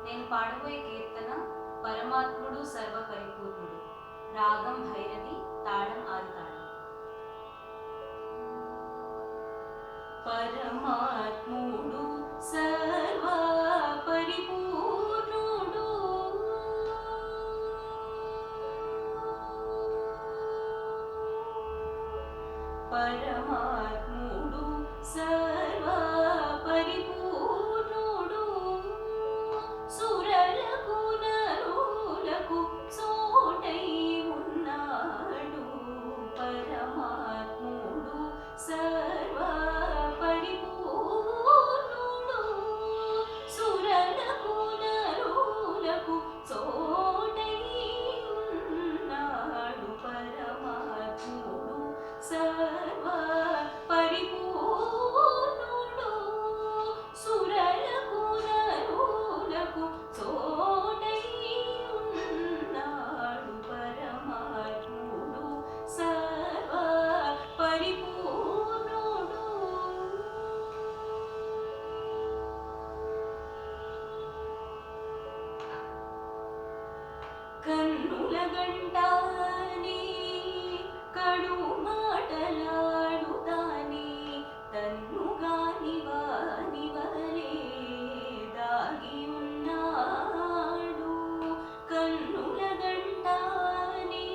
నేను పాడబోయే కీర్తన పరమాత్ముడు సర్వపరిపూర్ణుడు. రాగం భైరవి, తాళం ఆదితాళం. పరమాత్ముడు సర్వపరిపూర్ణుడు, పరమాత్ముడు సర్వపరిపూర్ణుడు, సురలకు నరులకు చోటై ఉన్నాడు. పరమాత్ముడు సర్వపరిపూర్ణుడు, సురలకు నరులకు చోటై ఉన్నాడు. పరమాత్ముడు సర్వపరిపూర్ణుడు, సురలకు నరులకు చోటై ఉన్నాడు. పరమాత్ముడు సర్వపరిపూర్ణుడు. కన్నుల గంటాని కడు మాటలాడుతాని, తన్నుగాని వాని వలే దాగి ఉన్నాడు. కన్నుల గంటాని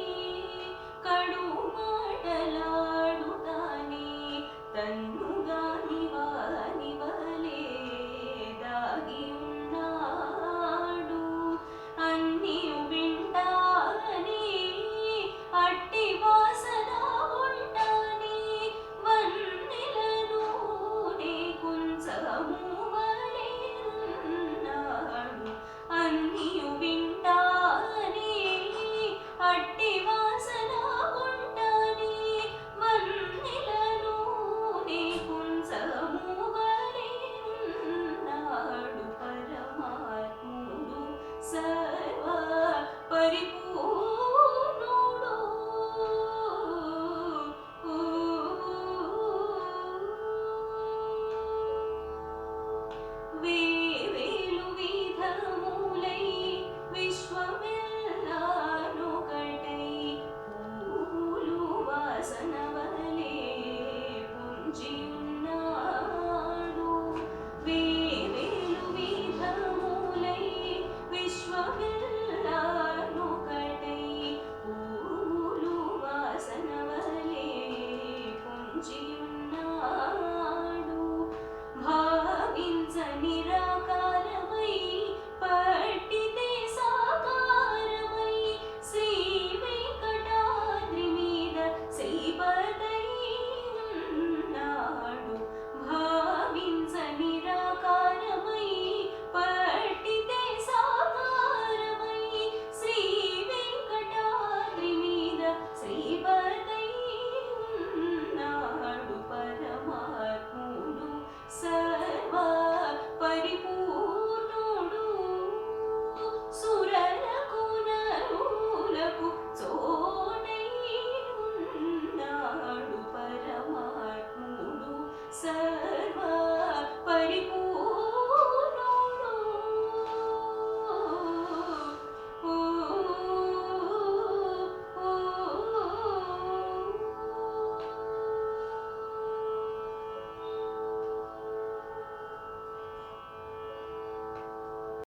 కడు మాటలాడుతాని, తన్నుగాని వాని వలే దాగి ఉన్నాడు. అన్నియు వింటాని అట్టి వాసన ఉంటాని, వన్నెలను నీ కుంచము వలె ఉన్నాడు. అన్నియు వింటాని అట్టి వాసన ఉంటాని, వన్నెలను నీ కుంచము వలె ఉన్నాడు. పరమాత్ముడు సర్వపరిపూర్ణుడు. వే